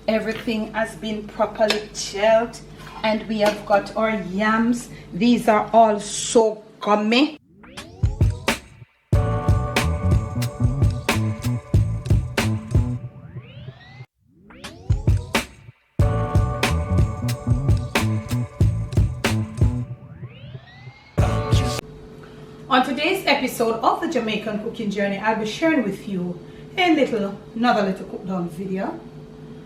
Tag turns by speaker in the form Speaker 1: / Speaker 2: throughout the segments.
Speaker 1: Everything has been properly chilled, and we have got our yams. These are all so gummy. On today's episode of the Jamaican cooking journey, I'll be sharing with you another little cook down video.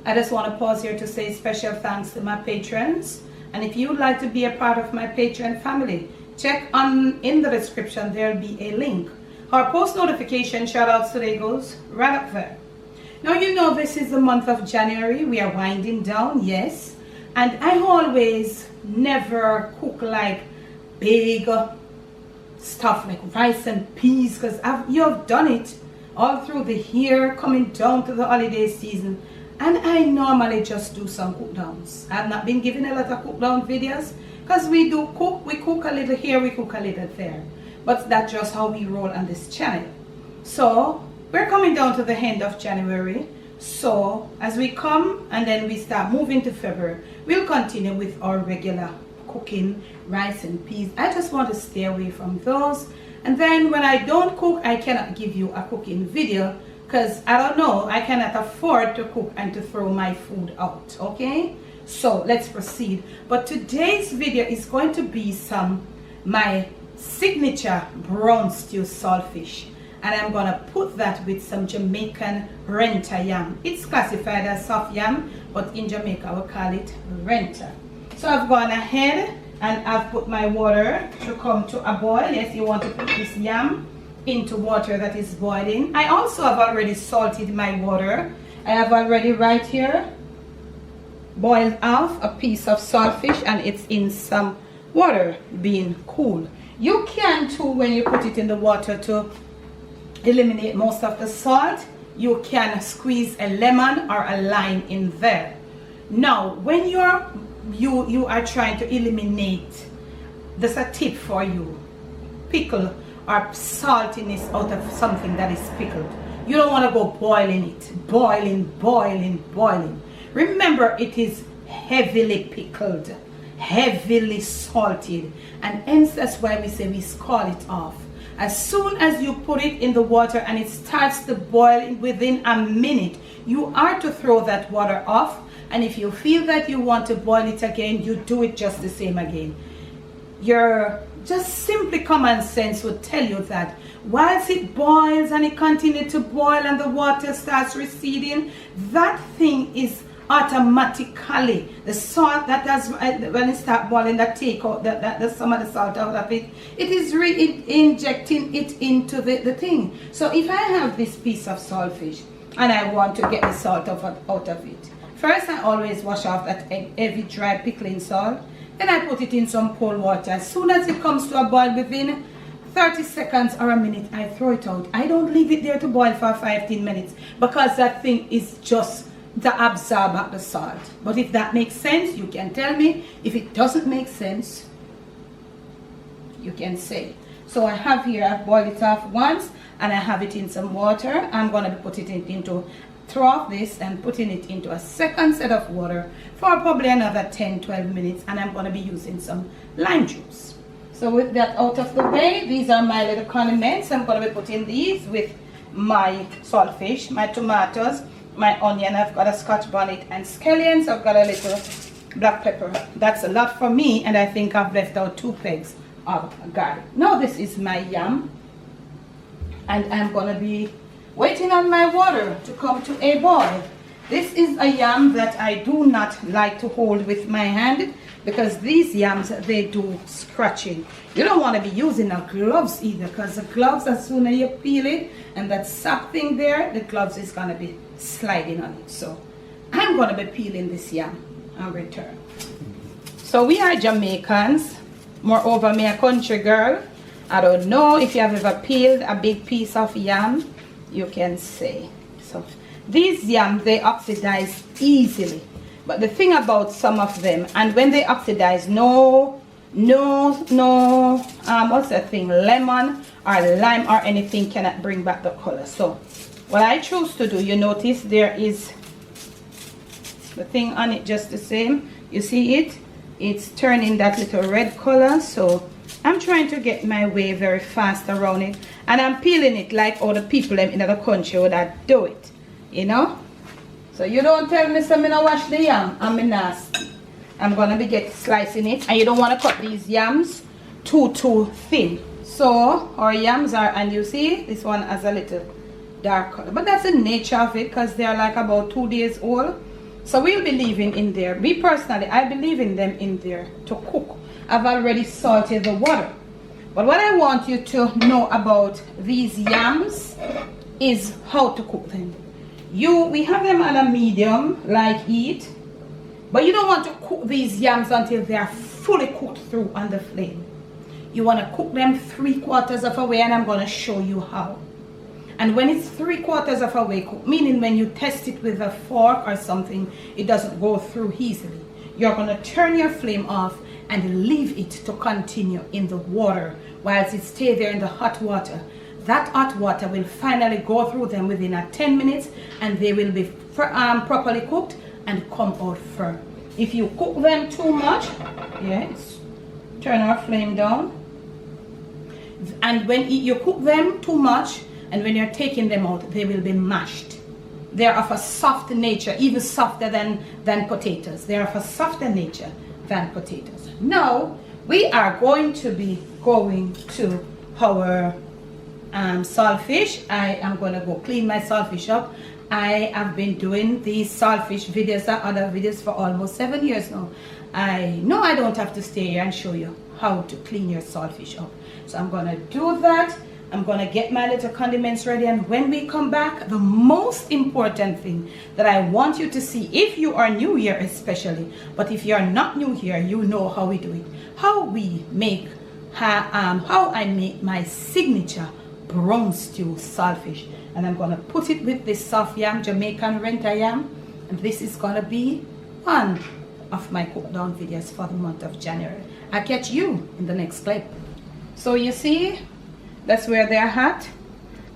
Speaker 1: I just want to pause here to say special thanks to my patrons, and if you would like to be a part of my patron family, check in the description. There'll be a link. Our post notification shout outs today goes right up there. Now you know this is the month of January. We are winding down, yes, and I always never cook like big stuff like rice and peas, because you have done it all through the year coming down to the holiday season, and I normally just do some cook downs. I've not been giving a lot of cook down videos because we cook a little here, we cook a little there, but that's just how we roll on this channel. So we're coming down to the end of January, so as we come and then we start moving to February, we'll continue with our regular cooking, rice and peas. I just want to stay away from those, and then when I don't cook, I cannot give you a cooking video because I don't know, I cannot afford to cook and to throw my food out. Okay, so let's proceed. But today's video is going to be my signature brown stew saltfish, and I'm gonna put that with some Jamaican Renta yam. It's classified as soft yam, but in Jamaica we call it Renta. So I've gone ahead and I've put my water to come to a boil. Yes, you want to put this yam into water that is boiling. I also have already salted my water. I have already right here boiled off a piece of saltfish, and it's in some water being cool. You can too, when you put it in the water to eliminate most of the salt, you can squeeze a lemon or a lime in there. Now when you are trying to eliminate, there's a tip for you: pickle or saltiness out of something that is pickled. You don't want to go boiling it, boiling. Remember, it is heavily pickled, heavily salted, and hence that's why we say we scald it off. As soon as you put it in the water and it starts to boil within a minute, you are to throw that water off. And if you feel that you want to boil it again, you do it just the same again. Your just simply common sense would tell you that whilst it boils and it continues to boil and the water starts receding, that thing is automatically, the salt that has, when it starts boiling, that take out some of the salt out of it, it is injecting it into the thing. So if I have this piece of saltfish and I want to get the salt out of it, first I always wash off that heavy dry pickling salt. Then I put it in some cold water. As soon as it comes to a boil, within 30 seconds or a minute, I throw it out. I don't leave it there to boil for 15 minutes because that thing is just to absorb the salt. But if that makes sense, you can tell me. If it doesn't make sense, you can say. So I have here, I've boiled it off once and I have it in some water. I'm going to put it throw off this and putting it into a second set of water for probably another 10-12 minutes, and I'm going to be using some lime juice. So with that out of the way, these are my little condiments. I'm going to be putting these with my saltfish, my tomatoes, my onion. I've got a scotch bonnet and scallions. I've got a little black pepper. That's a lot for me, and I think I've left out 2 pegs of garlic. Now this is my yam, and I'm going to be waiting on my water to come to a boil. This is a yam that I do not like to hold with my hand because these yams, they do scratching. You don't want to be using the gloves either, because the gloves, as soon as you peel it and that sap thing there, the gloves is going to be sliding on it. So I'm going to be peeling this yam and return. So we are Jamaicans. Moreover, me a country girl. I don't know if you have ever peeled a big piece of yam. You can say. So these yams, they oxidize easily, but the thing about some of them, and when they oxidize, no what's that thing, lemon or lime or anything cannot bring back the color. So what I choose to do, you notice there is the thing on it just the same. You see it? It's turning that little red color. So I'm trying to get my way very fast around it. And I'm peeling it like all the people in the country would do it. You know? So you don't tell me I'm gonna wash the yam. I'm nasty. I'm gonna be slicing it. And you don't want to cut these yams too thin. So our yams are, and you see this one has a little dark color. But that's the nature of it because they are like about 2 days old. So we'll be leaving in there. Me personally, I be leaving them in there to cook. I've already salted the water. But what I want you to know about these yams is how to cook them. We have them on a medium like heat, but you don't want to cook these yams until they are fully cooked through on the flame. You want to cook them 3/4 of a way, and I'm going to show you how. And when it's 3/4 of a way cooked, meaning when you test it with a fork or something, it doesn't go through easily. You're going to turn your flame off and leave it to continue in the water whilst it stays there in the hot water. That hot water will finally go through them within 10 minutes, and they will be properly cooked and come out firm. If you cook them too much, yes, turn our flame down. And when you cook them too much, and when you're taking them out, they will be mashed. They're of a soft nature, even softer than potatoes. They're of a softer nature than potatoes. Now, we are going to be going to our saltfish. I am going to go clean my saltfish up. I have been doing these saltfish videos and other videos for almost 7 years now. I know I don't have to stay here and show you how to clean your saltfish up. So I'm going to do that. I'm going to get my little condiments ready, and when we come back, the most important thing that I want you to see, if you are new here especially, but if you are not new here, you know how we do it. How we make, how I make my signature brown stew saltfish. And I'm going to put it with this soft yam, Jamaican Renta yam. And this is going to be one of my cook down videos for the month of January. I'll catch you in the next clip. So you see, that's where they're at.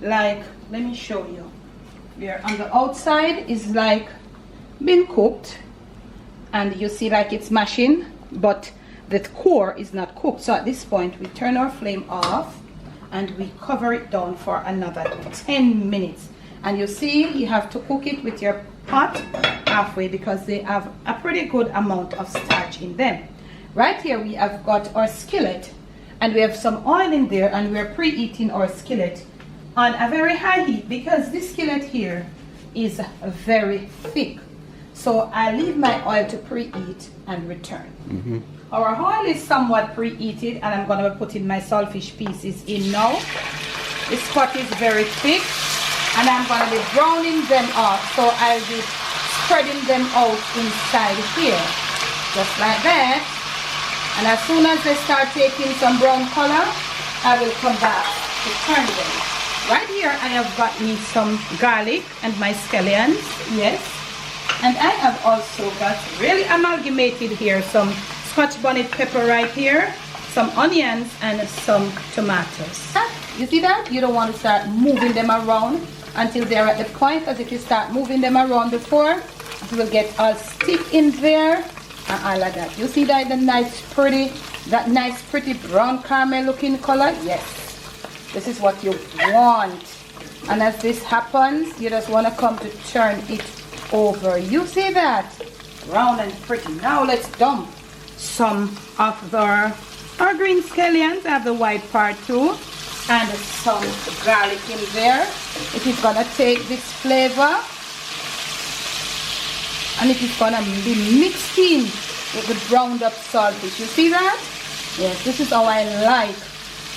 Speaker 1: Like, let me show you. Where on the outside is like been cooked, and you see like it's mashing, but the core is not cooked. So at this point we turn our flame off and we cover it down for another 10 minutes. And you see, you have to cook it with your pot halfway because they have a pretty good amount of starch in them. Right here we have got our skillet, and we have some oil in there, and we're preheating our skillet on a very high heat because this skillet here is very thick. So I leave my oil to preheat and return. Our oil is somewhat preheated, and I'm going to be putting my saltfish pieces in now. This pot is very thick, and I'm going to be browning them off. So I'll be spreading them out inside here, just like that. And as soon as they start taking some brown color, I will come back to turn them. Right here I have got me some garlic and my scallions, yes. And I have also got really amalgamated here some Scotch bonnet pepper right here, some onions and some tomatoes. You see that? You don't want to start moving them around until they're at the point, because if you start moving them around before, it will get all stick in there. And all of that. You see that nice pretty brown caramel looking color? Yes, this is what you want. And as this happens, you just want to come to turn it over. You see that? Brown and pretty. Now let's dump some of our green scallions. I have the white part too, and some garlic in there. It is gonna take this flavor, and it is gonna be mixed in with the browned up saltfish. You see that? Yes, this is how I like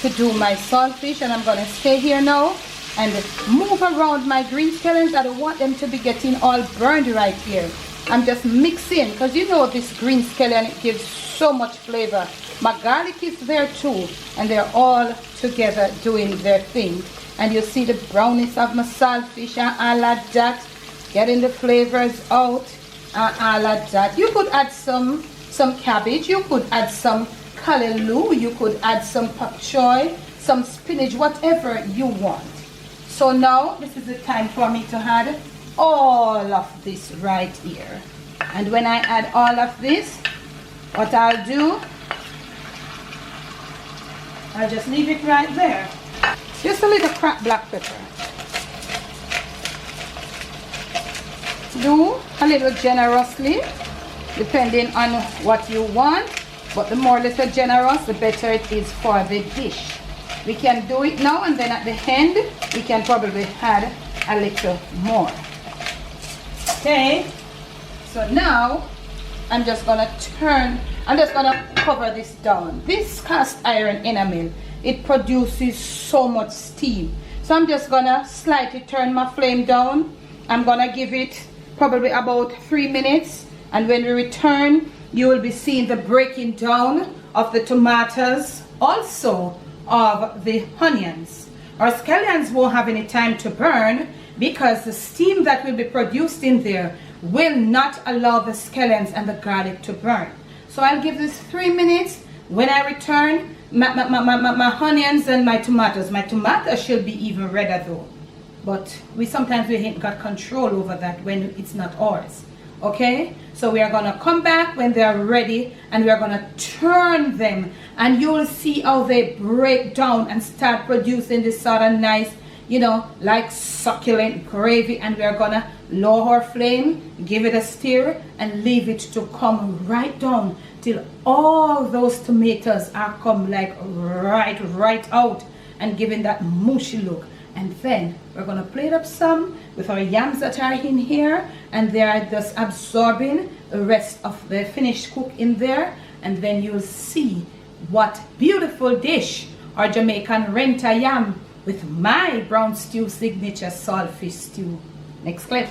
Speaker 1: to do my saltfish, and I'm gonna stay here now and move around my green scallions. I don't want them to be getting all burned right here. I'm just mixing, because you know this green scallion, it gives so much flavor. My garlic is there too, and they're all together doing their thing. And you see the brownness of my saltfish and all of that, getting the flavors out and all of that. You could add some cabbage, you could add some callaloo, you could add some pak choy, some spinach, whatever you want. So now this is the time for me to add all of this right here. And when I add all of this, what I'll do, I'll just leave it right there. Just a little cracked black pepper. Do a little generously, depending on what you want. But the more little generous, the better it is for the dish. We can do it now, and then at the end, we can probably add a little more. Okay, so now I'm just gonna cover this down. This cast iron enamel, it produces so much steam. So I'm just gonna slightly turn my flame down. I'm gonna give it probably about 3 minutes, and when we return, you will be seeing the breaking down of the tomatoes, also of the onions. Our scallions won't have any time to burn because the steam that will be produced in there will not allow the scallions and the garlic to burn. So I'll give this 3 minutes. When I return, my onions and my tomatoes should be even redder though, but sometimes we ain't got control over that when it's not ours. Okay, so we are gonna come back when they are ready, and we are gonna turn them, and you will see how they break down and start producing this sort of nice, you know, like succulent gravy. And we are gonna lower our flame, give it a stir, and leave it to come right down till all those tomatoes are come like right out and giving that mushy look. And then we're gonna plate up some with our yams that are in here, and they are just absorbing the rest of the finished cook in there. And then you'll see what beautiful dish our Jamaican Renta yam with my brown stew signature saltfish stew. Next clip.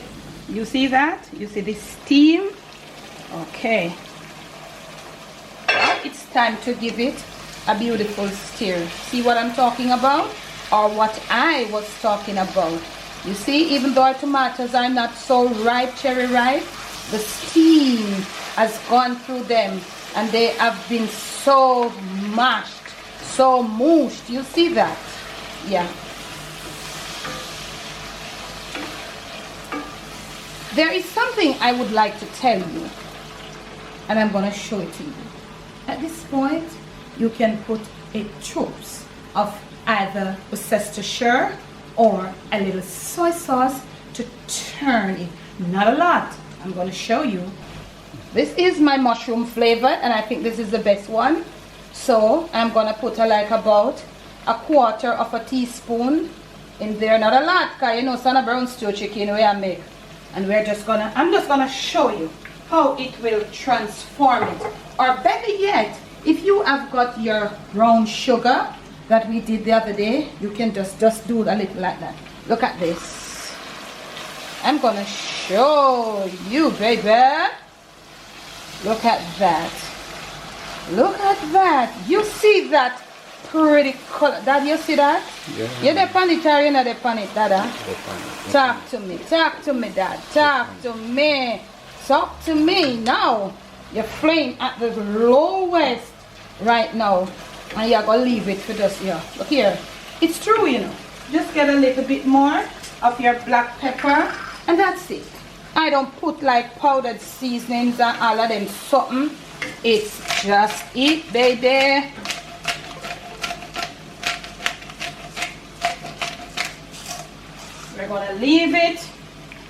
Speaker 1: You see that? You see this steam? Okay. Now it's time to give it a beautiful stir. See what I'm talking about? Or what I was talking about. You see, even though our tomatoes are not so ripe, cherry ripe, the steam has gone through them, and they have been so mashed, so mushed. You see that? Yeah. There is something I would like to tell you, and I'm going to show it to you. At this point, you can put a chops of either Worcestershire or a little soy sauce to turn it. Not a lot. I'm going to show you. This is my mushroom flavor, and I think this is the best one. So I'm going to put like about 1/4 teaspoon in there. Not a lot, because you know, some brown stew chicken we I make. And I'm just gonna show you how it will transform it. Or better yet, if you have got your brown sugar that we did the other day, you can just do a little like that. Look at this. I'm gonna show you, baby. Look at that. Look at that. You see that pretty color? Dad, you see that? Yeah. You're the pan it or you're not the pan it, Dada? Talk to me, Dad. Talk to me. Talk to me now. Your flame at the lowest right now, and you're gonna leave it for just here. Look here. It's true, you know. Just get a little bit more of your black pepper, and that's it. I don't put like powdered seasonings and all of them something. It's just it, baby. We're gonna leave it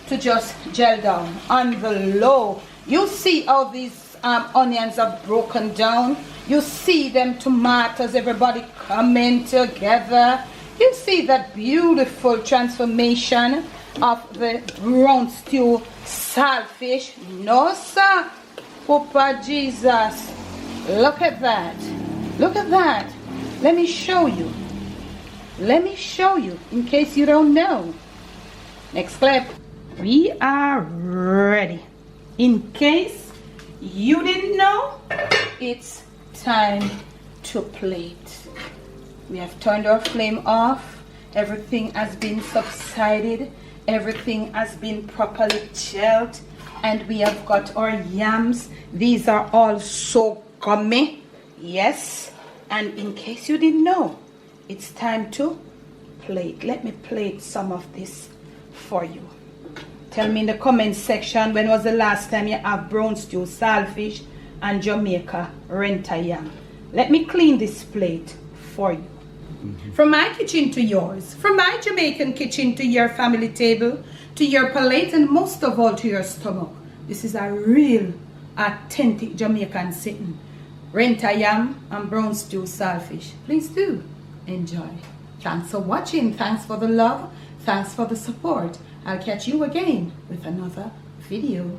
Speaker 1: to just gel down on the low. You see how these onions are broken down. You see them tomatoes, everybody coming together. You see that beautiful transformation of the brown stew saltfish. No, sir. Papa Jesus. Look at that. Look at that. Let me show you. Let me show you in case you don't know. Next clip. We are ready. In case you didn't know, it's time to plate. We have turned our flame off. Everything has been subsided. Everything has been properly gelled. And we have got our yams. These are all so gummy. Yes. And in case you didn't know, it's time to plate. Let me plate some of this for you. Tell me in the comment section when was the last time you have brown stew, saltfish, and Jamaica Renta yam. Let me clean this plate for you. From my kitchen to yours, from my Jamaican kitchen to your family table, to your plate, and most of all to your stomach. This is a real, authentic Jamaican sitting. Renta yam and brown stew saltfish. Please do enjoy. Thanks for watching. Thanks for the love. Thanks for the support. I'll catch you again with another video.